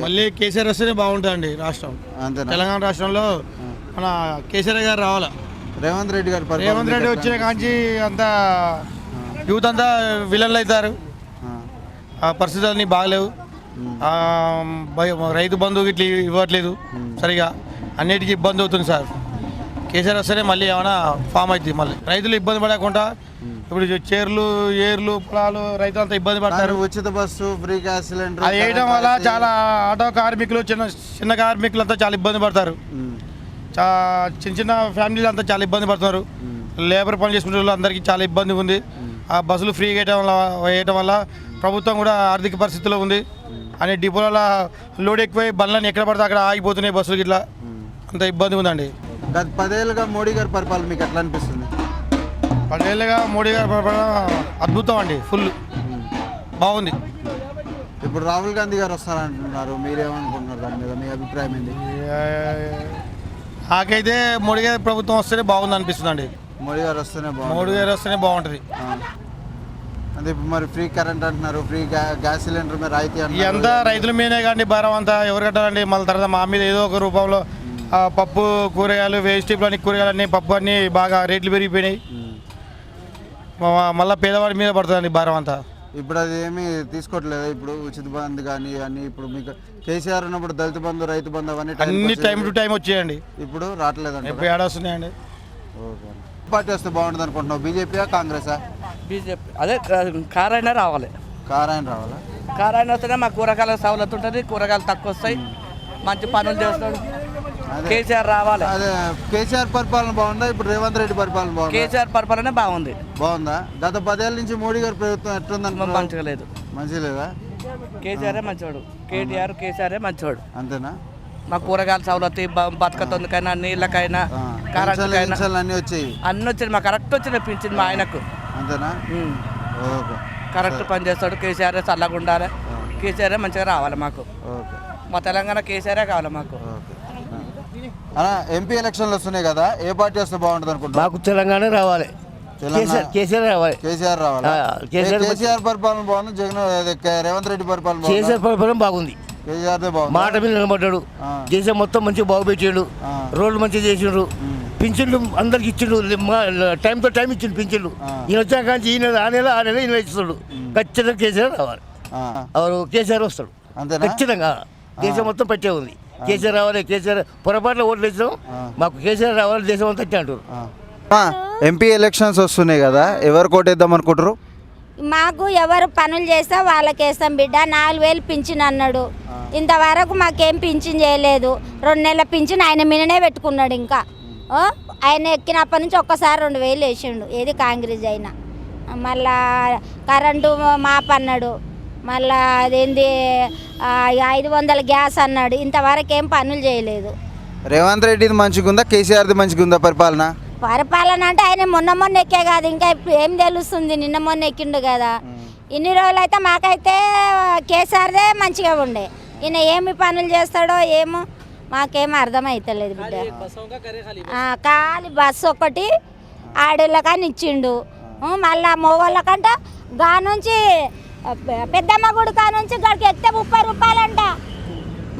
మళ్ళీ కేసీఆర్ వస్తేనే బాగుంటుందండి రాష్ట్రం. అంతేనా? తెలంగాణ రాష్ట్రంలో మన కేసీఆర్ గారు రావాలా. రేవంత్ రెడ్డి గారు రేవంత్ రెడ్డి వచ్చిన కాంచి అంతా యూత్ అంతా విలన్లు అవుతారు. ఆ పరిస్థితులన్నీ బాగలేవు. రైతు బంధువు ఇట్లా ఇవ్వట్లేదు సరిగా, అన్నిటికీ ఇబ్బంది అవుతుంది సార్. కేసీఆర్ వస్తేనే మళ్ళీ ఏమైనా ఫామ్ అవుతుంది. మళ్ళీ రైతులు ఇబ్బంది పడకుండా ఇప్పుడు చేర్లు ఏర్లు పొలాలు రైతులు అంతా ఇబ్బంది పడతారు. ఉచిత బస్సు, ఫ్రీ గ్యాస్ సిలిండర్ అది వేయడం వల్ల చాలా ఆటో కార్మికులు, చిన్న కార్మికులు అంతా చాలా ఇబ్బంది పడతారు. చిన్న చిన్న ఫ్యామిలీలు అంతా చాలా ఇబ్బంది పడుతున్నారు. లేబర్ పని చేసుకునే వాళ్ళు అందరికీ చాలా ఇబ్బంది ఉంది. ఆ బస్సులు ఫ్రీ వేయడం వల్ల ప్రభుత్వం కూడా ఆర్థిక పరిస్థితిలో ఉంది. అనే డిపోల లోడ్ ఎక్కువై బండ్లను ఎక్కడ పడితే అక్కడ ఆగిపోతున్నాయి బస్సులు. ఇట్లా అంత ఇబ్బంది ఉందండి. గత 10 ఏళ్ళుగా మోడీ గారి పరిపాలన మీకు ఎట్లా అనిపిస్తుంది? 10 ఏళ్ళుగా మోడీ గారి పరిపాలన అద్భుతం అండి, ఫుల్ బాగుంది. ఇప్పుడు రాహుల్ గాంధీ గారు వస్తారంటున్నారు, మీరేమనుకుంటున్నారు దాని మీద? మీ అభిప్రాయం ఏంటి? నాకైతే మోడీ గారి ప్రభుత్వం వస్తేనే బాగుంది అనిపిస్తుంది అండి. మోడీ గారు వస్తేనే మోడీ గారు వస్తేనే బాగుంటుంది. అంటే ఇప్పుడు మరి ఫ్రీ కరెంట్ అంటున్నారు, ఫ్రీ గ్యాస్ సిలిండర్ మీద రాయితీ అంటున్నారు. అంతా రైతుల మీదే కానీ భారం అంతా ఎవరు కట్టాలండి? మళ్ళీ తర్వాత మా మీద ఏదో ఒక రూపంలో పప్పు, కూరగాయలు, వెజిటేబుల్ అన్ని కూరగాయలు అన్నీ, పప్పు అన్నీ బాగా రేట్లు పెరిగిపోయినాయి. మళ్ళీ పేదవాడి మీద పడుతుందండి భారం అంతా. ఇప్పుడు అది ఏమీ తీసుకోవట్లేదు. ఇప్పుడు ఉచిత బంధు కానీ అన్ని, ఇప్పుడు మీకు కేసీఆర్ ఉన్నప్పుడు దళిత బంధు, రైతు బంధు అవన్నీ టైం టు టైం వచ్చేయండి. ఇప్పుడు రావట్లేదండి. ఇప్పుడు ఏడొస్తున్నాయండి. ఓకే. పార్టీ వస్తే బాగుంటుంది అనుకుంటున్నావు? బీజేపీయా కాంగ్రెసా? బీజేపీ. అదే కార్ అయినా రావాలి. కార్ అయినా రావాలా? కార్ అయినా వస్తేనే మాకు కూరగాయల సవలతు ఉంటుంది, కూరగాయలు తక్కువ వస్తాయి, మంచి పనులు చేస్తాడు. కేసీఆర్ రావాలి. అదే కేసీఆర్ పరిపాలన బాగుందా? ఇప్పుడు రేవంత్ రెడ్డి పరిపాలన బాగుందా? కేసీఆర్ పరిపాలన బాగుంది. బాగుందా? గత 10 ఏళ్ళ నుంచి మోడీ గారి ప్రభుత్వం ఎట్లుందని? మంచిగా లేదు. మంచిగా లేదా? కేసీఆర్ మంచివాడు. కేటీఆర్ కేసీఆర్ మంచివాడు. అంతేనా? మా కూరగాయల సవలతు, బతకతొందుకైనా, నీళ్ళకైనా, కరెంట్కైనా అన్నీ వచ్చాయి. అన్నీ వచ్చాయి. మా కరెక్ట్ వచ్చినాయి పింఛన్ మా ఆయనకు. అంతేనా? ఓకే. కరెక్ట్ పని చేస్తాడు. కేసీఆర్ చల్లగా ఉండాలి. కేసీఆర్ మంచిగా రావాలి మాకు. ఓకే. మా తెలంగాణ కేసీఆర్ కావాలి మాకు. ఓకే. ఎంపీ ఎలక్షన్లు వస్తున్నాయి కదా, ఏ పార్టీ వస్తే బాగుంటుంది అనుకుంటున్నా? మాకు తెలంగాణ రావాలి. కేసీఆర్ రావాలి. కేసీఆర్ రావాలి. కేసీఆర్ పరిపాలన బాగుంది, జగన్ రేవంత్ రెడ్డి పరిపాలన బాగుంది? కేసీఆర్ పరిపాలన బాగుంది. కేసీఆర్ బాగుంది. మాట మీద నిలబడ్డాడు. దేశం మొత్తం మంచిగా బాగుపెట్టాడు. రోడ్లు మంచిగా చేసిండ్రు. పింఛన్లు అందరికి ఇచ్చిండు, టైం టు టైం ఇచ్చిండు పింఛన్లు. ఈయన వచ్చాక ఈ నెల ఆ నెల ఈయన ఇస్తాడు. ఖచ్చితంగా కేసీఆర్ రావాలి. ఎవరు? కేసీఆర్ వస్తాడు ఖచ్చితంగా. దేశం మొత్తం పట్టే ఉంది. కేసీఆర్ రావాలి. కేసీఆర్ పొరపాటులో ఓట్లు వేసాం, మాకు కేసీఆర్ రావాలి, దేశం అంతా అంటారు. ఎంపీ ఎలక్షన్స్ వస్తున్నాయి కదా, ఎవరు కోటేద్దాం అనుకుంటారు? మాకు ఎవరు పనులు చేస్తే వాళ్ళకి వేస్తాం బిడ్డ. 4000 పింఛన్ అన్నాడు, ఇంతవరకు మాకేం పింఛన్ చేయలేదు. 2 నెలల పింఛన్ ఆయన మీదనే పెట్టుకున్నాడు. ఇంకా ఆయన ఎక్కినప్పటి నుంచి ఒక్కసారి 2000 వేసిండు. ఏది కాంగ్రెస్ అయినా. మళ్ళా కరెంటు మాప్ అన్నాడు, మళ్ళా అదేంది 500 గ్యాస్ అన్నాడు. ఇంతవరకు ఏం పనులు చేయలేదు. రేవంత్ రెడ్డిది మంచిగా ఉందా, కేసీఆర్ది మంచిగా ఉందా పరిపాలన? పరిపాలన అంటే ఆయన మొన్న ఎక్కే కాదు, ఇంకా ఏం తెలుస్తుంది? నిన్న ఎక్కిండు కదా. ఇన్ని రోజులు అయితే మాకైతే కేసీఆర్దే మంచిగా ఉండే. ఈయన ఏమి పనులు చేస్తాడో ఏమో మాకేం అర్థమవుతలేదు బిడ్డ. ఖాళీ బస్సు ఒకటి ఆడోళ్ళకని ఇచ్చిండు. మళ్ళా మగవాళ్ళకంట గా నుంచి పెద్దమ్మ గుడి కా నుంచి గడికి ఎక్కితే 30 రూపాయలంట.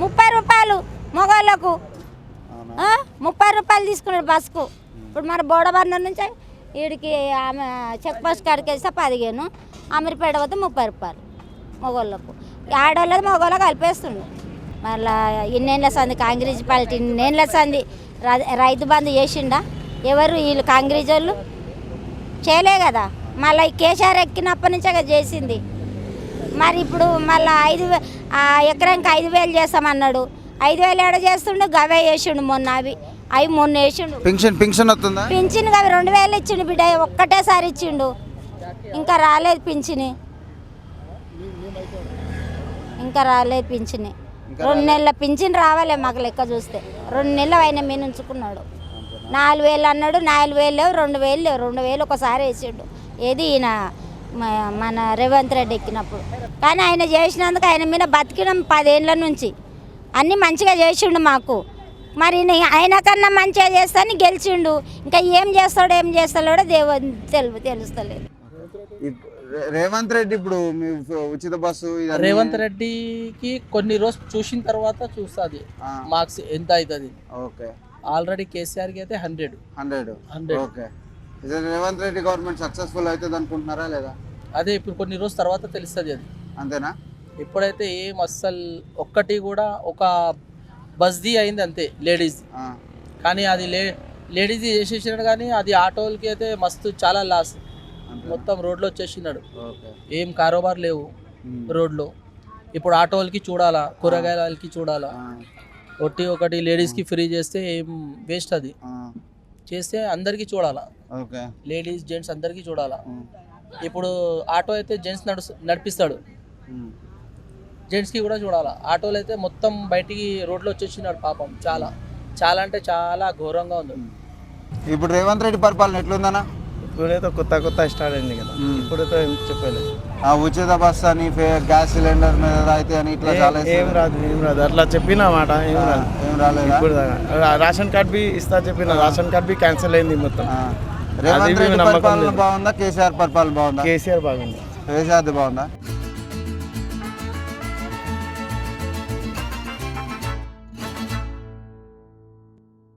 30 రూపాయలు మగవాళ్ళకు, 30 రూపాయలు తీసుకున్నాడు బస్సుకు. ఇప్పుడు మన బోడబందర్ నుంచి వీడికి ఆమె చెక్ పోస్ట్ కాడికి వేస్తే 15, అమీర్పేట పోతే 30 రూపాయలు మగవాళ్ళకు. ఆడవాళ్ళది మగవాళ్ళకి కలిపేస్తుండు. మళ్ళీ ఇన్నేళ్ళ సంది కాంగ్రెస్ పార్టీ, ఇన్నేళ్ళ సంది రైతు బంధు చేసిండా? ఎవరు వీళ్ళు కాంగ్రెస్ వాళ్ళు చేయలే కదా. మళ్ళీ కేసీఆర్ ఎక్కినప్పటి నుంచే కదా చేసింది. మరి ఇప్పుడు మళ్ళీ ఎకరానికి 5000 చేస్తామన్నాడు. 5000 ఏడ చేస్తుండే, గవే వేసిండు మొన్న. అవి మొన్న వేసిండు. పింఛన్ వస్తుందా? పింఛన్ అవి 2000 ఇచ్చిండు బిడ్డ, ఒక్కటేసారి ఇచ్చిండు. ఇంకా రాలేదు పింఛని, ఇంకా రాలేదు పింఛని. 2 నెలల పింఛన్ రావాలి మాకు లెక్క చూస్తే. 2 నెలలు ఆయన మీద ఉంచుకున్నాడు. 4000 అన్నాడు, 4000 లేవు, 2000 లేవు. 2000 ఒకసారి వేసిండు. ఏది ఈయన మన రేవంత్ రెడ్డి ఎక్కినప్పుడు. కానీ ఆయన చేసినందుకు ఆయన మీద బతికినాం 10 ఏళ్ళ నుంచి. అన్నీ మంచిగా చేసిండు మాకు. మరి ఆయన కన్నా మంచిగా చేస్తాను గెలిచిండు. ఇంకా ఏం చేస్తాడో తెలుస్తలేదు. రేవంత్ రెడ్డి ఇప్పుడు మీ ఉచిత బస్సు ఇవన్నీ- రేవంత్ రెడ్డికి కొన్ని రోజు చూసిన తర్వాత చూస్తుంది ఆ, మార్క్స్ ఎంత అవుతుంది. ఓకే ఆల్రెడీ కేసీఆర్కి అయితే 100. 100 ఓకే. ఇది రేవంత్ రెడ్డి గవర్నమెంట్ సక్సెస్ఫుల్ అవుతుంది అనుకుంటున్నారా లేదా? అదే ఇప్పుడు కొన్ని రోజు తర్వాత తెలుస్తుంది అది. అంతేనా? ఇప్పుడైతే ఏం అస్సలు ఒక్కటి కూడా ఒక బస్ది అయింది అంతే లేడీస్, ఆ, కానీ అది లేడీస్ చేసేసినాడు, కానీ అది ఆటోలకి అయితే మస్తు చాలా లాస్. అంతేనా? మొత్తం రోడ్లో వచ్చేసినాడు, ఓకే. ఏం కారోబార్ లేవు రోడ్లో. ఇప్పుడు ఆటోలకి చూడాలా, కూరగాయలకి చూడాలా, ఆ, ఒకటి లేడీస్కి ఫ్రీ చేస్తే ఏం వేస్ట్ అది. ఆ, చేస్తే అందరికీ చూడాలా, ఓకే. లేడీస్ జెంట్స్ అందరికీ చూడాలా. ఉమ్, ఇప్పుడు ఆటో అయితే జెంట్స్ నడిపిస్తాడు, ఉమ్, జెంట్స్కి కూడా చూడాలా. ఆటోలు అయితే మొత్తం బయటికి రోడ్లో వచ్చేసినాడు పాపం. చాలా చాలా అంటే చాలా ఘోరంగా ఉంది. ఇప్పుడు రేవంత్ రెడ్డి పరిపాలన ఎట్లుందన్నా? ఇప్పుడైతే కొత్త స్టార్ట్ అయింది కదా, ఇప్పుడైతే ఏం చెప్పలేదు. ఆ ఉచిత బస్ అని గ్యాస్ సిలిండర్ మీద రాయితీ అని ఇట్లా చాలా ఏం రాదు అట్లా చెప్పిన మాట ఏం రాదు ఏం రాలేదా? ఇప్పుడు దాకా. రేషన్ కార్డ్ బి ఇస్తా చెప్పిన రేషన్ కార్డ్ బి క్యాన్సిల్ అయింది మొత్తం. ఆ, రేవంత్ అది రెడ్డి నమ్మకం పరిపాలన లేదు. బాగుందా కేసీఆర్ పరిపాలన బాగుందా? కేసీఆర్ బాగుంది. కేసీఆర్ది బాగుందా?